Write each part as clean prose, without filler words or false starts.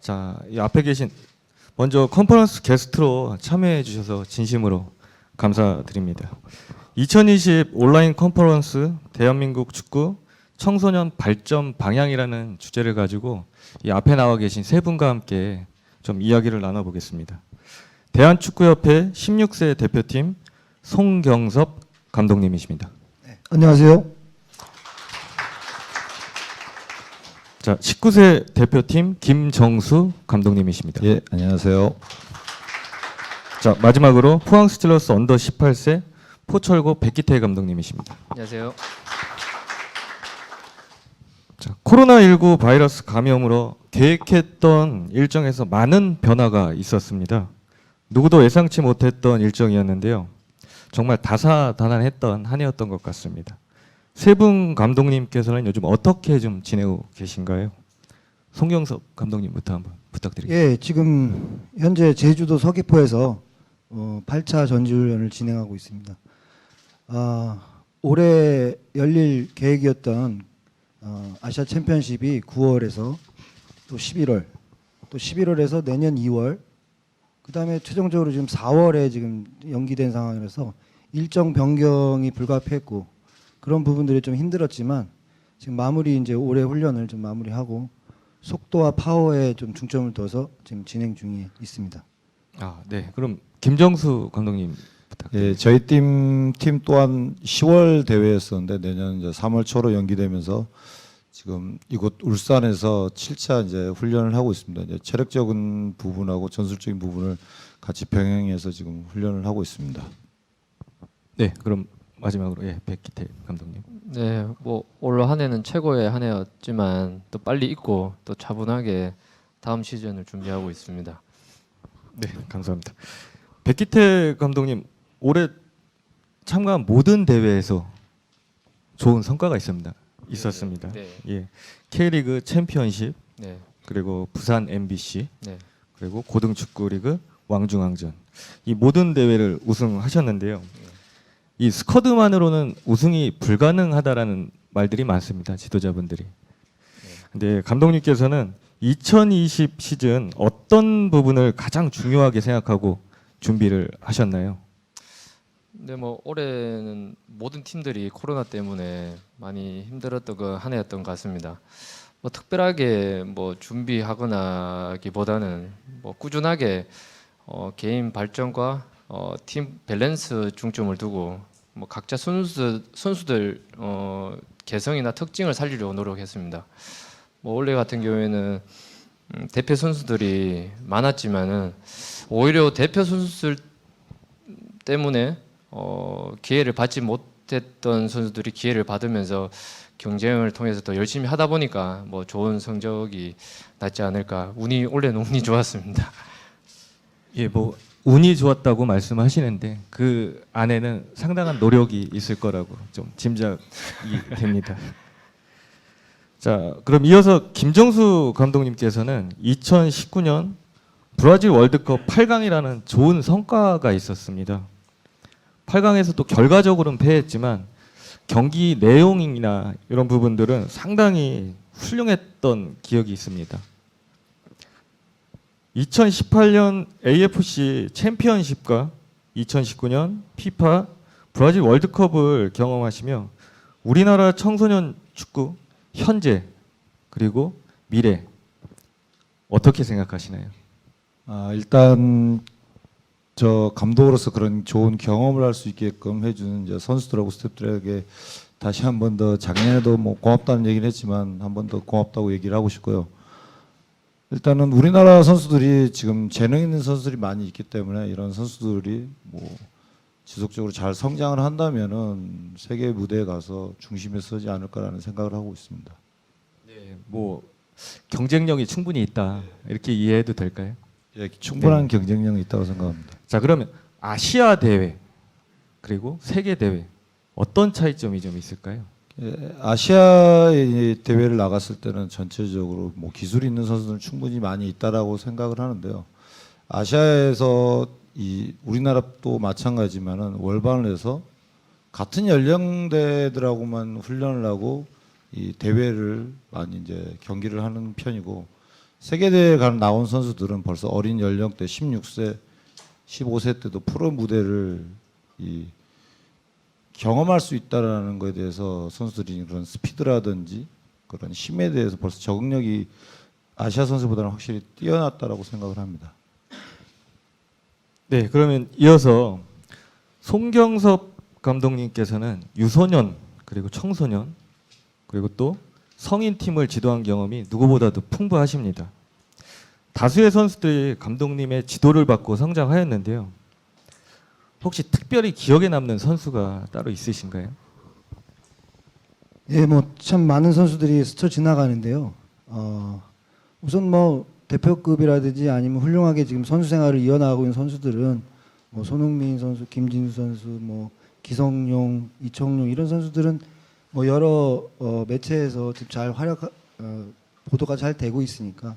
자, 이 앞에 계신 먼저 컨퍼런스 게스트로 참여해 주셔서 진심으로 감사드립니다. 2020 온라인 컨퍼런스 대한민국 축구 청소년 발전 방향이라는 주제를 가지고 이 앞에 나와 계신 세 분과 함께 좀 이야기를 나눠보겠습니다. 대한축구협회 16세 대표팀 송경섭 감독님이십니다. 네, 안녕하세요. 자, 19세 대표팀 김정수 감독님이십니다. 예, 안녕하세요. 자, 마지막으로 포항 스틸러스 언더 18세 포철고 백기태 감독님이십니다. 안녕하세요. 자, 코로나19 바이러스 감염으로 계획했던 일정에서 많은 변화가 있었습니다. 누구도 예상치 못했던 일정이었는데요. 정말 다사다난했던 한 해였던 것 같습니다. 세 분 감독님께서는 요즘 어떻게 좀 지내고 계신가요? 송경섭 감독님부터 한번 부탁드리겠습니다. 예, 지금 현재 제주도 서귀포에서 8차 전지훈련을 진행하고 있습니다. 올해 열릴 계획이었던 아시아 챔피언십이 9월에서 또 11월, 또 11월에서 내년 2월, 그 다음에 최종적으로 지금 4월에 지금 연기된 상황이라서 일정 변경이 불가피했고 그런 부분들이 좀 힘들었지만 지금 마무리 이제 올해 훈련을 좀 마무리하고 속도와 파워에 좀 중점을 둬서 지금 진행 중에 있습니다. 네. 그럼 김정수 감독님 부탁드립니다. 예, 저희 팀 또한 10월 대회였었는데 내년 이제 3월 초로 연기되면서 지금 이곳 울산에서 7차 이제 훈련을 하고 있습니다. 이제 체력적인 부분하고 전술적인 부분을 같이 병행해서 지금 훈련을 하고 있습니다. 네, 그럼 마지막으로 백기태 감독님. 네, 뭐 올 한 해는 최고의 한 해였지만 또 빨리 잊고 또 차분하게 다음 시즌을 준비하고 있습니다. 네, 감사합니다. 백기태 감독님 올해 참가한 모든 대회에서 좋은 성과가 있었습니다. 네. 예, K리그 챔피언십 네. 그리고 부산 MBC 네. 그리고 고등축구리그 왕중왕전 이 모든 대회를 우승하셨는데요. 이 스쿼드만으로는 우승이 불가능하다라는 말들이 많습니다. 지도자분들이. 근데 감독님께서는 2020 시즌 어떤 부분을 가장 중요하게 생각하고 준비를 하셨나요? 네, 뭐 올해는 모든 팀들이 코로나 때문에 많이 힘들었던 그 한 해였던 것 같습니다. 뭐 특별하게 뭐 준비하거나기보다는 뭐 꾸준하게 개인 발전과 팀 밸런스 중점을 두고 뭐 각자 선수들 개성이나 특징을 살리려고 노력했습니다. 뭐 올해 같은 경우에는 대표 선수들이 많았지만은 오히려 대표 선수들 때문에 기회를 받지 못했던 선수들이 기회를 받으면서 경쟁을 통해서 더 열심히 하다 보니까 뭐 좋은 성적이 났지 않을까. 올해는 운이 좋았습니다. 예, 뭐 운이 좋았다고 말씀하시는데 그 안에는 상당한 노력이 있을 거라고 좀 짐작이 됩니다. 자, 그럼 이어서 김정수 감독님께서는 2019년 브라질 월드컵 8강이라는 좋은 성과가 있었습니다. 8강에서 또 결과적으로는 패했지만 경기 내용이나 이런 부분들은 상당히 훌륭했던 기억이 있습니다. 2018년 AFC 챔피언십과 2019년 피파 브라질 월드컵을 경험하시며 우리나라 청소년 축구 현재 그리고 미래 어떻게 생각하시나요? 일단 저 감독으로서 그런 좋은 경험을 할 수 있게끔 해주는 이제 선수들하고 스태프들에게 다시 한 번 더 작년에도 뭐 고맙다는 얘기를 했지만 한 번 더 고맙다고 얘기를 하고 싶고요. 일단은 우리나라 선수들이 지금 재능 있는 선수들이 많이 있기 때문에 이런 선수들이 뭐 지속적으로 잘 성장을 한다면은 세계 무대에 가서 중심에 서지 않을까라는 생각을 하고 있습니다. 네, 뭐 경쟁력이 충분히 있다 이렇게 이해해도 될까요? 예, 충분한 경쟁력이 있다고 생각합니다. 자, 그러면 아시아 대회 그리고 세계 대회 어떤 차이점이 좀 있을까요? 예, 아시아의 대회를 나갔을 때는 전체적으로 뭐 기술이 있는 선수들은 충분히 많이 있다라고 생각을 하는데요. 아시아에서 이 우리나라도 마찬가지지만은 월반을 해서 같은 연령대들하고만 훈련을 하고 이 대회를 많이 이제 경기를 하는 편이고 세계대회 가 나온 선수들은 벌써 어린 연령대 16세, 15세 때도 프로 무대를 경험할 수 있다라는 것에 대해서 선수들이 그런 스피드라든지 그런 힘에 대해서 벌써 적응력이 아시아 선수보다는 확실히 뛰어났다라고 생각을 합니다. 네, 그러면 이어서 송경섭 감독님께서는 유소년 그리고 청소년 그리고 또 성인 팀을 지도한 경험이 누구보다도 풍부하십니다. 다수의 선수들이 감독님의 지도를 받고 성장하였는데요. 혹시 특별히 기억에 남는 선수가 따로 있으신가요? 예, 뭐 참 많은 선수들이 스쳐 지나가는데요. 우선 뭐 대표급이라든지 아니면 훌륭하게 지금 선수 생활을 이어나가고 있는 선수들은 뭐 손흥민 선수, 김진수 선수, 뭐 기성용, 이청용 이런 선수들은 뭐 여러 매체에서 지금 잘 보도가 잘 되고 있으니까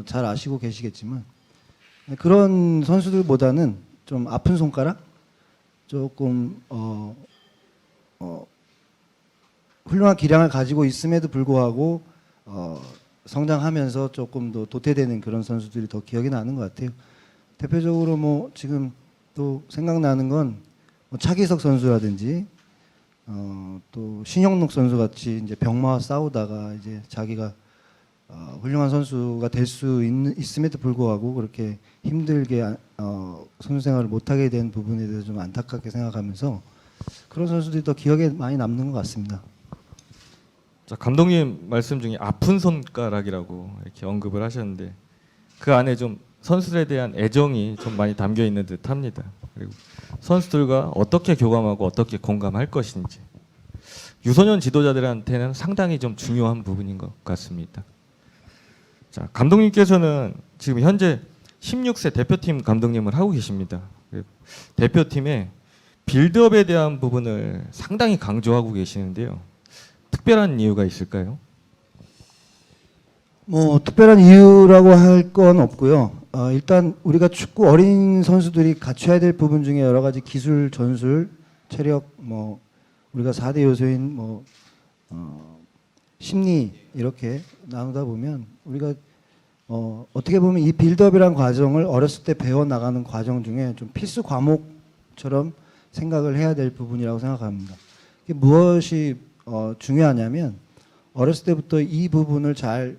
잘 아시고 계시겠지만 그런 선수들보다는 좀 아픈 손가락, 조금 훌륭한 기량을 가지고 있음에도 불구하고 성장하면서 조금 더 도태되는 그런 선수들이 더 기억이 나는 것 같아요. 대표적으로 뭐 지금 또 생각나는 건 뭐 차기석 선수라든지 또 신형록 선수 같이 이제 병마와 싸우다가 이제 자기가 훌륭한 선수가 될 수 있음에도 불구하고 그렇게 힘들게 선수 생활을 못하게 된 부분에 대해서 좀 안타깝게 생각하면서 그런 선수들이 더 기억에 많이 남는 것 같습니다. 자, 감독님 말씀 중에 아픈 손가락이라고 이렇게 언급을 하셨는데 그 안에 좀 선수들에 대한 애정이 좀 많이 담겨 있는 듯합니다. 그리고 선수들과 어떻게 교감하고 어떻게 공감할 것인지 유소년 지도자들한테는 상당히 좀 중요한 부분인 것 같습니다. 자, 감독님께서는 지금 현재 16세 대표팀 감독님을 하고 계십니다. 대표팀의 빌드업에 대한 부분을 상당히 강조하고 계시는데요. 특별한 이유가 있을까요? 뭐 특별한 이유라고 할 건 없고요. 일단 우리가 축구 어린 선수들이 갖춰야 될 부분 중에 여러 가지 기술, 전술, 체력, 뭐 우리가 4대 요소인 뭐 심리 이렇게 나누다 보면 우리가 어떻게 보면 이 빌드업이라는 과정을 어렸을 때 배워 나가는 과정 중에 좀 필수 과목처럼 생각을 해야 될 부분이라고 생각합니다. 이게 무엇이 중요하냐면 어렸을 때부터 이 부분을 잘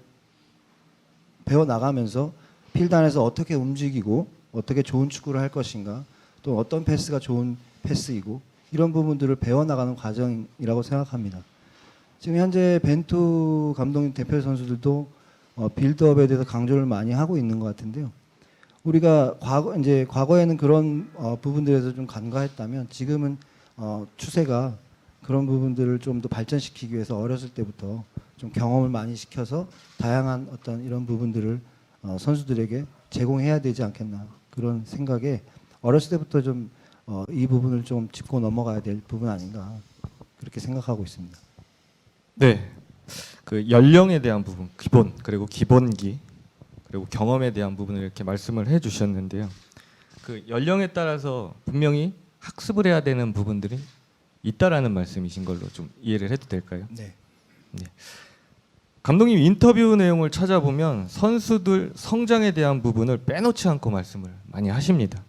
배워 나가면서 필드 안에서 어떻게 움직이고 어떻게 좋은 축구를 할 것인가 또 어떤 패스가 좋은 패스이고 이런 부분들을 배워 나가는 과정이라고 생각합니다. 지금 현재 벤투 감독님 대표 선수들도 빌드업에 대해서 강조를 많이 하고 있는 것 같은데요. 우리가 과거에는 그런 부분들에서 좀 간과했다면 지금은 추세가 그런 부분들을 좀 더 발전시키기 위해서 어렸을 때부터 좀 경험을 많이 시켜서 다양한 어떤 이런 부분들을 선수들에게 제공해야 되지 않겠나 그런 생각에 어렸을 때부터 좀 이 부분을 좀 짚고 넘어가야 될 부분 아닌가 그렇게 생각하고 있습니다. 네, 그 연령에 대한 부분, 기본 그리고 기본기 그리고 경험에 대한 부분을 이렇게 말씀을 해주셨는데요. 그 연령에 따라서 분명히 학습을 해야 되는 부분들이 있다라는 말씀이신 걸로 좀 이해를 해도 될까요? 네. 네. 감독님 인터뷰 내용을 찾아보면 선수들 성장에 대한 부분을 빼놓지 않고 말씀을 많이 하십니다.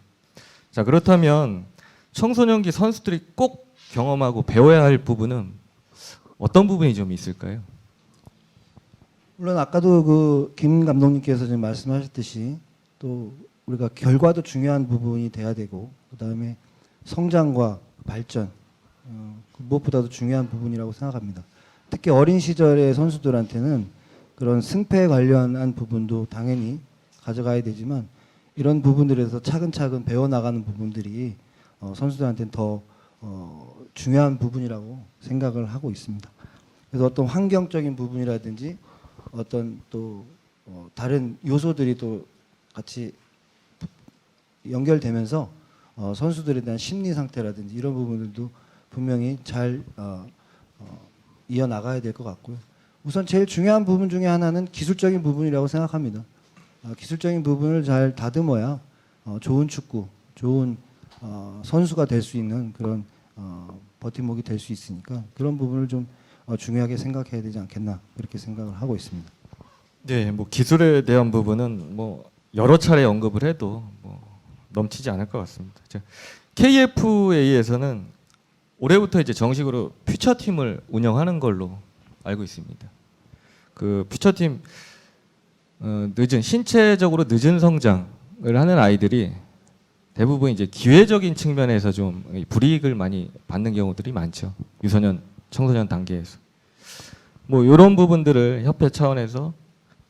자, 그렇다면 청소년기 선수들이 꼭 경험하고 배워야 할 부분은 어떤 부분이 좀 있을까요? 물론 아까도 그 김 감독님께서 지금 말씀하셨듯이 또 우리가 결과도 중요한 부분이 돼야 되고 그다음에 성장과 발전 무엇보다도 중요한 부분이라고 생각합니다. 특히 어린 시절의 선수들한테는 그런 승패에 관련한 부분도 당연히 가져가야 되지만 이런 부분들에서 차근차근 배워나가는 부분들이 선수들한테는 더 중요한 부분이라고 생각을 하고 있습니다. 그래서 어떤 환경적인 부분이라든지 어떤 또 다른 요소들이 또 같이 연결되면서 선수들에 대한 심리 상태라든지 이런 부분들도 분명히 잘 이어나가야 될 것 같고요. 우선 제일 중요한 부분 중에 하나는 기술적인 부분이라고 생각합니다. 기술적인 부분을 잘 다듬어야 좋은 축구, 좋은 선수가 될 수 있는 그런 버팀목이 될 수 있으니까 그런 부분을 좀 중요하게 생각해야 되지 않겠나 그렇게 생각을 하고 있습니다. 네, 뭐 기술에 대한 부분은 뭐 여러 차례 언급을 해도 뭐 넘치지 않을 것 같습니다. KFA에서는 올해부터 이제 정식으로 퓨처팀을 운영하는 걸로 알고 있습니다. 그 퓨처팀 늦은 신체적으로 늦은 성장을 하는 아이들이 대부분 이제 기회적인 측면에서 좀 불이익을 많이 받는 경우들이 많죠. 유소년, 청소년 단계에서. 뭐 이런 부분들을 협회 차원에서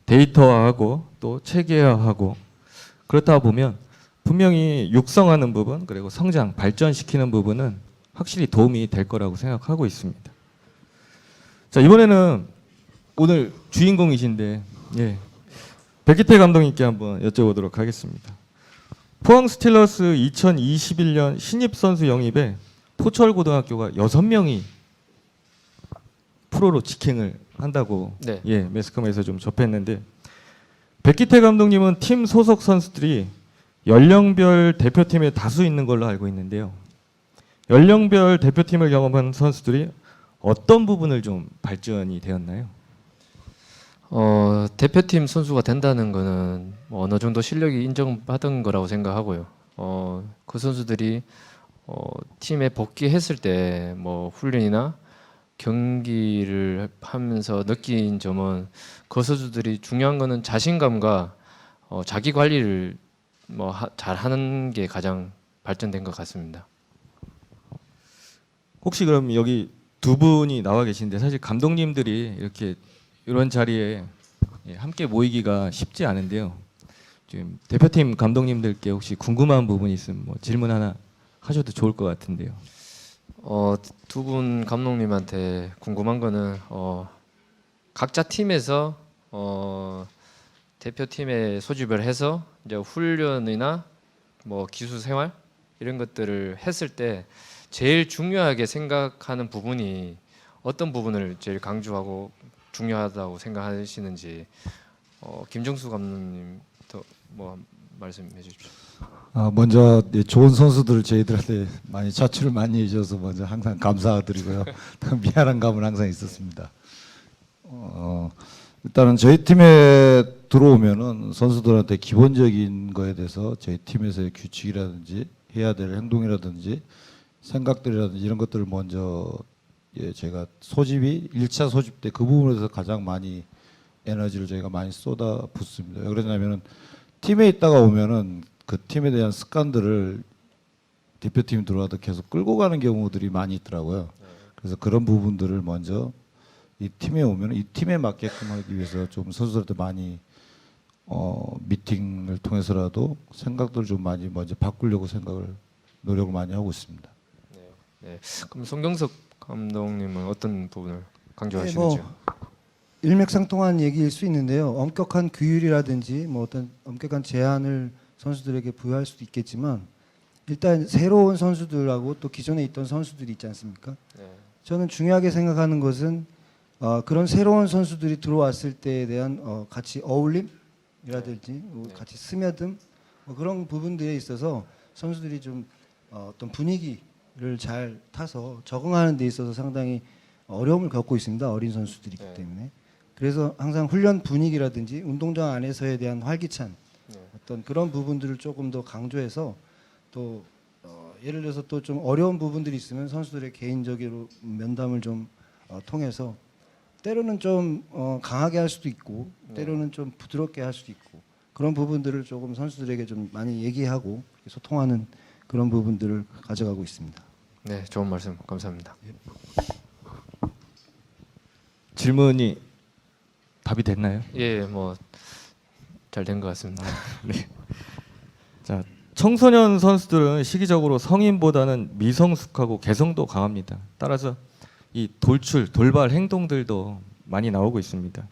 데이터화하고 또 체계화하고 그렇다 보면 분명히 육성하는 부분 그리고 성장, 발전시키는 부분은 확실히 도움이 될 거라고 생각하고 있습니다. 자, 이번에는 오늘 주인공이신데 백기태 감독님께 한번 여쭤보도록 하겠습니다. 포항 스틸러스 2021년 신입 선수 영입에 포철고등학교가 6명이 프로로 직행을 한다고 네. 매스컴에서 좀 접했는데 백기태 감독님은 팀 소속 선수들이 연령별 대표팀에 다수 있는 걸로 알고 있는데요. 연령별 대표팀을 경험한 선수들이 어떤 부분을 좀 발전이 되었나요? 대표팀 선수가 된다는 거는 뭐 어느 정도 실력이 인정받은 거라고 생각하고요. 그 선수들이 팀에 복귀했을 때 뭐 훈련이나 경기를 하면서 느낀 점은 그 선수들이 중요한 거는 자신감과 자기 관리를 뭐 잘하는 게 가장 발전된 것 같습니다. 혹시 그럼 여기 두 분이 나와 계신데 사실 감독님들이 이렇게 이런 자리에 함께 모이기가 쉽지 않은데요. 지금 대표팀 감독님들께 혹시 궁금한 부분이 있으면 뭐 질문 하나 하셔도 좋을 것 같은데요. 두 분 감독님한테 궁금한 거는 각자 팀에서 대표팀에 소집을 해서 이제 훈련이나 뭐 기술 생활 이런 것들을 했을 때 제일 중요하게 생각하는 부분이 어떤 부분을 제일 강조하고 중요하다고 생각하시는지 김정수 감독님도 뭐 말씀해 주십시오. 먼저 좋은 선수들을 저희들한테 많이 자출을 많이 해줘서 먼저 항상 감사드리고요. 미안한 감은 항상 있었습니다. 일단은 저희 팀에 들어오면은 선수들한테 기본적인 거에 대해서 저희 팀에서의 규칙이라든지 해야 될 행동이라든지 생각들이라든지 이런 것들을 먼저 제가 소집이 1차 소집 때 그 부분에서 가장 많이 에너지를 저희가 많이 쏟아 붓습니다. 왜 그러냐면은 팀에 있다가 오면은 그 팀에 대한 습관들을 대표팀 들어와도 계속 끌고 가는 경우들이 많이 있더라고요. 그래서 그런 부분들을 먼저 이 팀에 오면 이 팀에 맞게끔 하기 위해서 좀 선수들한테 많이 미팅을 통해서라도 생각들을 좀 많이 먼저 바꾸려고 노력을 많이 하고 있습니다. 네. 그럼 송경석 감독님은 어떤 부분을 네, 강조하시는지요? 일맥상통한 얘기일 수 있는데요. 엄격한 규율이라든지 뭐 어떤 엄격한 제한을 선수들에게 부여할 수도 있겠지만 일단 새로운 선수들하고 또 기존에 있던 선수들이 있지 않습니까? 네. 저는 중요하게 생각하는 것은 그런 새로운 선수들이 들어왔을 때에 대한 같이 어울림이라든지 같이 스며듦 뭐 그런 부분들에 있어서 선수들이 좀 어떤 분위기를 잘 타서 적응하는 데 있어서 상당히 어려움을 겪고 있습니다. 어린 선수들이기 때문에. 그래서 항상 훈련 분위기라든지 운동장 안에서에 대한 활기찬 어떤 그런 부분들을 조금 더 강조해서 또 예를 들어서 또 좀 어려운 부분들이 있으면 선수들의 개인적으로 면담을 좀 통해서 때로는 좀 강하게 할 수도 있고 때로는 좀 부드럽게 할 수도 있고 그런 부분들을 조금 선수들에게 좀 많이 얘기하고 소통하는 그런 부분들을 가져가고 있습니다. 네, 좋은 말씀 감사합니다. 질문이 답이 됐나요? 예, 뭐 잘 된 것 같습니다. 자, 청소년 선수들은 시기적으로 성인보다는 미성숙하고 개성도 강합니다. 따라서 이 돌발 행동들도 많이 나오고 있습니다.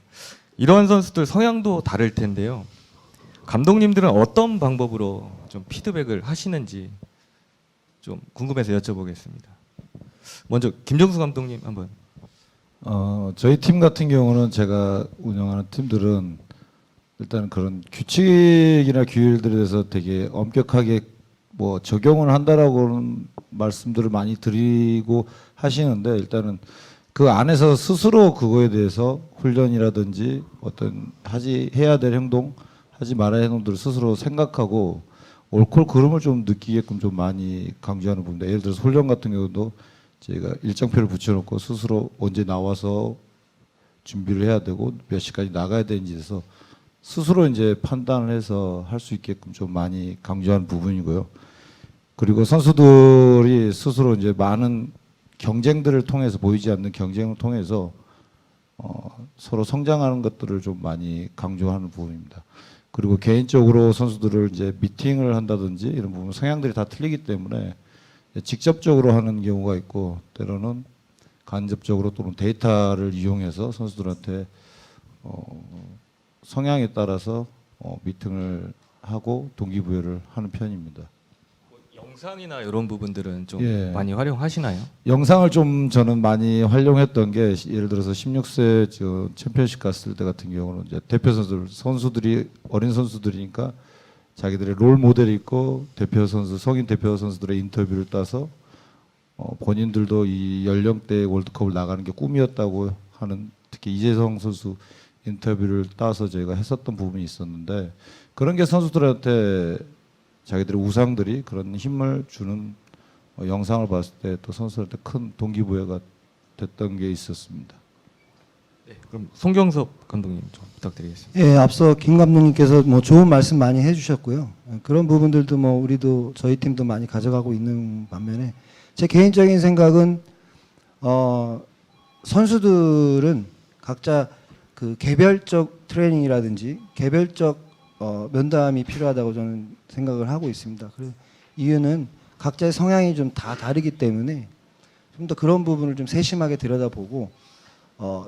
이러한 선수들 성향도 다를 텐데요. 감독님들은 어떤 방법으로 좀 피드백을 하시는지 좀 궁금해서 여쭤보겠습니다. 먼저 김정수 감독님 한번. 저희 팀 같은 경우는 제가 운영하는 팀들은 일단 그런 규칙이나 규율들에 대해서 되게 엄격하게 뭐 적용을 한다라고는 말씀들을 많이 드리고 하시는데 일단은 그 안에서 스스로 그거에 대해서 훈련이라든지 어떤 해야 될 행동, 하지 말아야 할 행동들을 스스로 생각하고 옳고 그름을 좀 느끼게끔 좀 많이 강조하는 부분입니다. 예를 들어서 훈련 같은 경우도 저희가 일정표를 붙여놓고 스스로 언제 나와서 준비를 해야 되고 몇 시까지 나가야 되는지 해서 스스로 이제 판단을 해서 할 수 있게끔 좀 많이 강조하는 부분이고요. 그리고 선수들이 스스로 이제 많은 경쟁들을 통해서 보이지 않는 경쟁을 통해서 서로 성장하는 것들을 좀 많이 강조하는 부분입니다. 그리고 개인적으로 선수들을 이제 미팅을 한다든지 이런 부분 성향들이 다 틀리기 때문에 직접적으로 하는 경우가 있고 때로는 간접적으로 또는 데이터를 이용해서 선수들한테 성향에 따라서 미팅을 하고 동기부여를 하는 편입니다. 영상이나 이런 부분들은 좀 예. 많이 활용하시나요? 영상을 좀 저는 많이 활용했던 게 예를 들어서 16세 저 챔피언십 갔을 때 같은 경우는 이제 대표 선수들이 어린 선수들이니까 자기들의 롤 모델이 있고 대표 선수 성인 대표 선수들의 인터뷰를 따서 본인들도 이 연령대의 월드컵을 나가는 게 꿈이었다고 하는 특히 이재성 선수 인터뷰를 따서 저희가 했었던 부분이 있었는데 그런 게 선수들한테 자기들의 우상들이 그런 힘을 주는 영상을 봤을 때 또 선수들한테 큰 동기부여가 됐던 게 있었습니다. 네, 그럼 송경섭 감독님 좀 부탁드리겠습니다. 예, 앞서 김 감독님께서 뭐 좋은 말씀 많이 해주셨고요. 그런 부분들도 뭐 우리도 저희 팀도 많이 가져가고 있는 반면에 제 개인적인 생각은 선수들은 각자 그 개별적 트레이닝이라든지 개별적 면담이 필요하다고 저는 생각을 하고 있습니다. 그 이유는 각자의 성향이 좀 다 다르기 때문에 좀 더 그런 부분을 좀 세심하게 들여다보고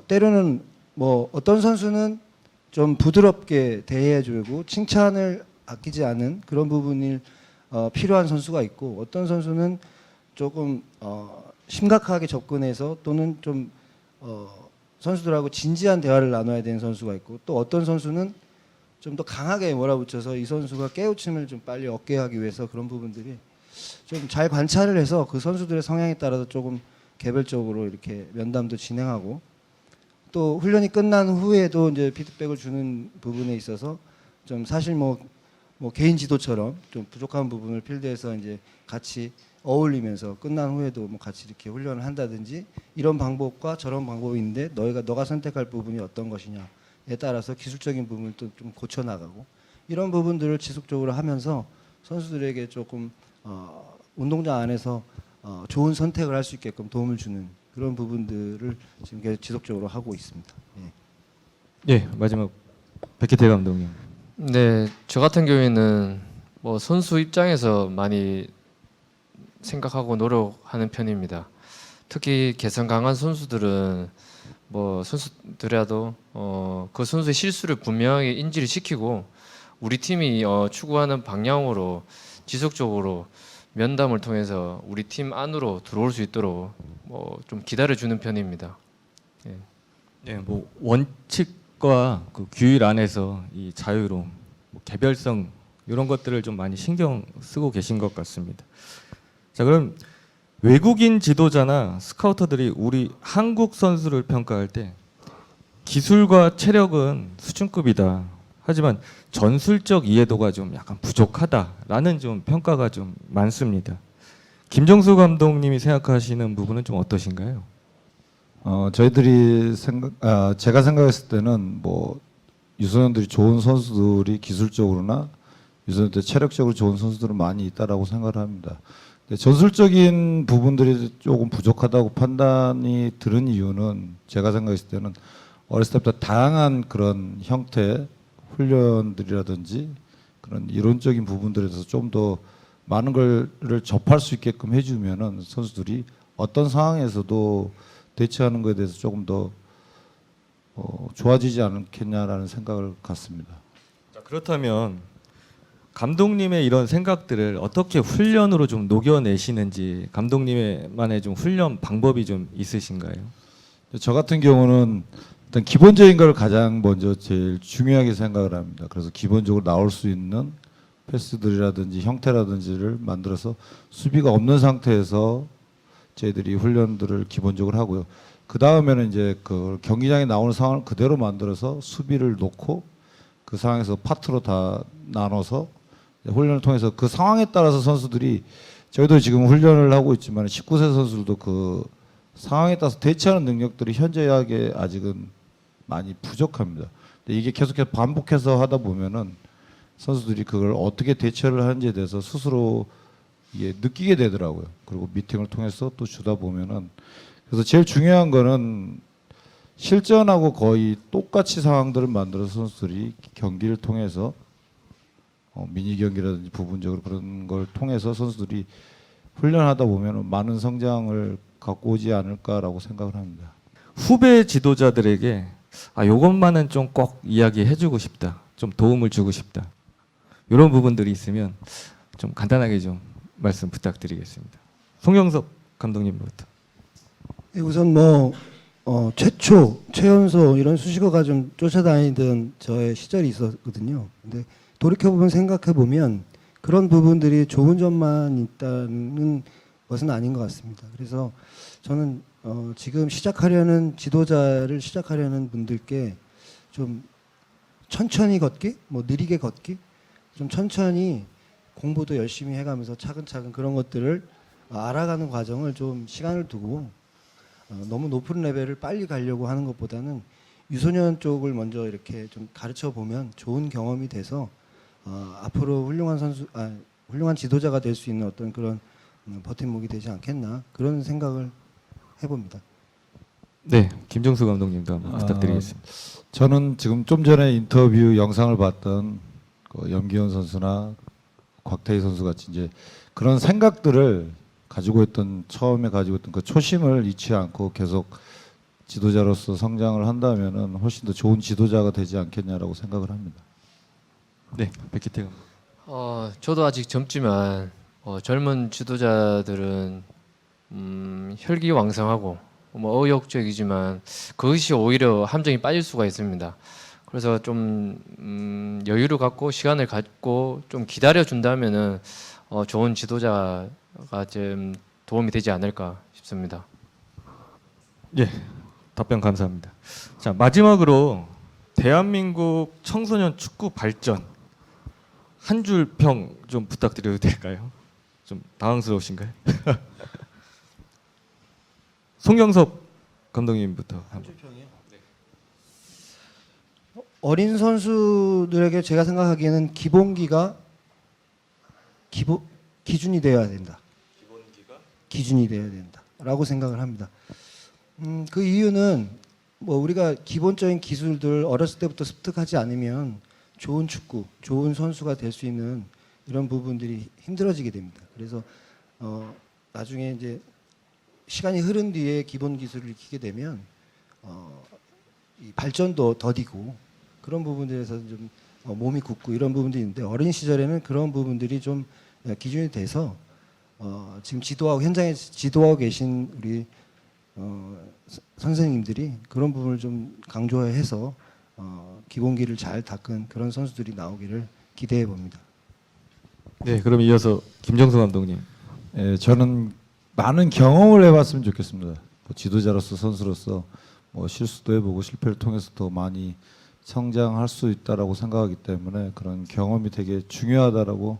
때로는 뭐 어떤 선수는 좀 부드럽게 대해주고 칭찬을 아끼지 않은 그런 부분이 필요한 선수가 있고 어떤 선수는 조금 심각하게 접근해서 또는 좀 선수들하고 진지한 대화를 나눠야 되는 선수가 있고 또 어떤 선수는 좀 더 강하게 몰아붙여서 이 선수가 깨우침을 좀 빨리 얻게 하기 위해서 그런 부분들이 좀 잘 관찰을 해서 그 선수들의 성향에 따라서 조금 개별적으로 이렇게 면담도 진행하고 또 훈련이 끝난 후에도 이제 피드백을 주는 부분에 있어서 좀 사실 뭐 개인 지도처럼 좀 부족한 부분을 필드에서 이제 같이 어울리면서 끝난 후에도 뭐 같이 이렇게 훈련을 한다든지 이런 방법과 저런 방법인데 너가 선택할 부분이 어떤 것이냐에 따라서 기술적인 부분을 또 좀 고쳐 나가고 이런 부분들을 지속적으로 하면서 선수들에게 조금 운동장 안에서 좋은 선택을 할 수 있게끔 도움을 주는 그런 부분들을 지금 계속 지속적으로 하고 있습니다. 예. 예, 마지막 백희태 감독님. 네, 저 같은 경우에는 뭐 선수 입장에서 많이 생각하고 노력하는 편입니다. 특히 개성 강한 선수들은 뭐 선수들이라도 그 선수의 실수를 분명하게 인지를 시키고 우리 팀이 추구하는 방향으로 지속적으로 면담을 통해서 우리 팀 안으로 들어올 수 있도록 뭐 좀 기다려주는 편입니다. 예. 네, 뭐 원칙과 그 규율 안에서 이 자유로움, 뭐 개별성 이런 것들을 좀 많이 신경 쓰고 계신 것 같습니다. 자, 그럼 외국인 지도자나 스카우터들이 우리 한국 선수를 평가할 때 기술과 체력은 수준급이다. 하지만 전술적 이해도가 좀 약간 부족하다라는 좀 평가가 좀 많습니다. 김정수 감독님이 생각하시는 부분은 좀 어떠신가요? 저희들이 제가 생각했을 때는 뭐 유소년들이 좋은 선수들이 기술적으로나 유소년들 체력적으로 좋은 선수들은 많이 있다라고 생각을 합니다. 전술적인 부분들이 조금 부족하다고 판단이 들은 이유는 제가 생각했을 때는 어렸을 때부터 다양한 그런 형태 훈련들이라든지 그런 이론적인 부분들에 대해서 좀 더 많은 걸 접할 수 있게끔 해주면은 선수들이 어떤 상황에서도 대처하는 것에 대해서 조금 더 좋아지지 않겠냐라는 생각을 갖습니다. 자, 그렇다면 감독님의 이런 생각들을 어떻게 훈련으로 좀 녹여내시는지 감독님만의 좀 훈련 방법이 좀 있으신가요? 저 같은 경우는 일단 기본적인 걸 가장 먼저 제일 중요하게 생각을 합니다. 그래서 기본적으로 나올 수 있는 패스들이라든지 형태라든지를 만들어서 수비가 없는 상태에서 저희들이 훈련들을 기본적으로 하고요. 그 다음에는 이제 그 경기장에 나오는 상황을 그대로 만들어서 수비를 놓고 그 상황에서 파트로 다 나눠서 훈련을 통해서 그 상황에 따라서 선수들이 저희도 지금 훈련을 하고 있지만 19세 선수들도 그 상황에 따라서 대처하는 능력들이 현저하게 아직은 많이 부족합니다. 근데 이게 계속해서 반복해서 하다 보면은 선수들이 그걸 어떻게 대처를 하는지에 대해서 스스로 이게 느끼게 되더라고요. 그리고 미팅을 통해서 또 주다 보면은 그래서 제일 중요한 거는 실전하고 거의 똑같이 상황들을 만들어서 선수들이 경기를 통해서 미니 경기라든지 부분적으로 그런 걸 통해서 선수들이 훈련하다 보면 많은 성장을 갖고 오지 않을까라고 생각을 합니다. 후배 지도자들에게 요것만은 좀 꼭 이야기해주고 싶다, 좀 도움을 주고 싶다, 이런 부분들이 있으면 좀 간단하게 좀 말씀 부탁드리겠습니다. 송영섭 감독님부터. 우선 최초 최연소 이런 수식어가 좀 쫓아다니던 저의 시절이 있었거든요. 근데 돌이켜보면 생각해보면 그런 부분들이 좋은 점만 있다는 것은 아닌 것 같습니다. 그래서 저는 지금 지도자를 시작하려는 분들께 좀 천천히 걷기, 느리게 걷기, 좀 천천히 공부도 열심히 해가면서 차근차근 그런 것들을 알아가는 과정을 좀 시간을 두고 너무 높은 레벨을 빨리 가려고 하는 것보다는 유소년 쪽을 먼저 이렇게 좀 가르쳐 보면 좋은 경험이 돼서 앞으로 훌륭한 지도자가 될 수 있는 어떤 그런 버팀목이 되지 않겠나 그런 생각을 해봅니다. 네, 김정수 감독님도 한번 부탁드리겠습니다. 저는 지금 좀 전에 인터뷰 영상을 봤던 그 염기현 선수나 곽태희 선수 같이 이제 그런 생각들을 처음에 가지고 있던 그 초심을 잃지 않고 계속 지도자로서 성장을 한다면은 훨씬 더 좋은 지도자가 되지 않겠냐라고 생각을 합니다. 네, 백기태 감독. 저도 아직 젊지만 젊은 지도자들은 혈기왕성하고 의욕적이지만 그것이 오히려 함정이 빠질 수가 있습니다. 그래서 좀 여유를 갖고 시간을 갖고 좀 기다려 준다면은 좋은 지도자가 좀 도움이 되지 않을까 싶습니다. 예, 답변 감사합니다. 자, 마지막으로 대한민국 청소년 축구 발전 한 줄 평 좀 부탁드려도 될까요? 좀 당황스러우신가요? 송영섭 감독님부터 한번. 어린 선수들에게 제가 생각하기에는 기준이 되어야 된다. 기준이 되어야 된다라고 생각을 합니다. 그 이유는 우리가 기본적인 기술들 어렸을 때부터 습득하지 않으면 좋은 축구, 좋은 선수가 될 수 있는 이런 부분들이 힘들어지게 됩니다. 그래서 나중에 이제 시간이 흐른 뒤에 기본 기술을 익히게 되면 이 발전도 더디고 그런 부분들에서 좀 몸이 굳고 이런 부분들이 있는데 어린 시절에는 그런 부분들이 좀 기준이 돼서 지금 현장에 지도하고 계신 우리 선생님들이 그런 부분을 좀 강조해서 기본기를 잘 닦은 그런 선수들이 나오기를 기대해 봅니다. 네, 그럼 이어서 김정수 감독님. 예, 저는 많은 경험을 해봤으면 좋겠습니다. 지도자로서 선수로서 실수도 해보고 실패를 통해서 더 많이 성장할 수 있다라고 생각하기 때문에 그런 경험이 되게 중요하다라고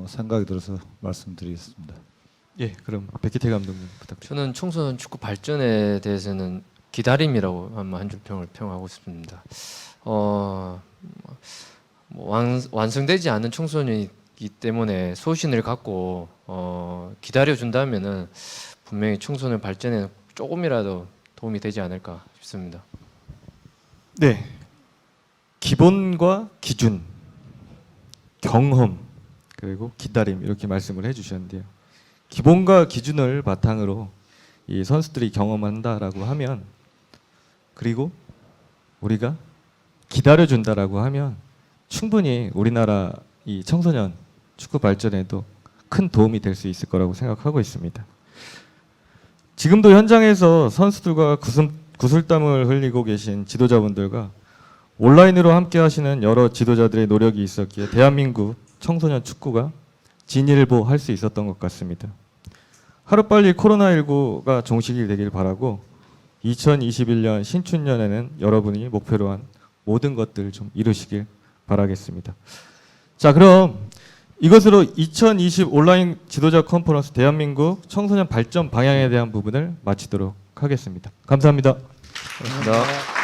생각이 들어서 말씀드리겠습니다. 예, 그럼 백기태 감독님 부탁드립니다. 저는 청소년 축구 발전에 대해서는 기다림이라고 한 줄 평을 평하고 싶습니다. 완성되지 않은 청소년이기 때문에 소신을 갖고 기다려 준다면은 분명히 청소년 발전에 조금이라도 도움이 되지 않을까 싶습니다. 네, 기본과 기준, 경험, 그리고 기다림 이렇게 말씀을 해주셨는데요. 기본과 기준을 바탕으로 이 선수들이 경험한다라고 하면, 그리고 우리가 기다려준다라고 하면 충분히 우리나라 이 청소년 축구 발전에도 큰 도움이 될 수 있을 거라고 생각하고 있습니다. 지금도 현장에서 선수들과 구슬땀을 흘리고 계신 지도자분들과 온라인으로 함께 하시는 여러 지도자들의 노력이 있었기에 대한민국 청소년 축구가 진일보할 수 있었던 것 같습니다. 하루빨리 코로나19가 종식이 되길 바라고 2021년 신춘년에는 여러분이 목표로 한 모든 것들 좀 이루시길 바라겠습니다. 자, 그럼 이것으로 2020 온라인 지도자 컨퍼런스 대한민국 청소년 발전 방향에 대한 부분을 마치도록 하겠습니다. 감사합니다. 감사합니다.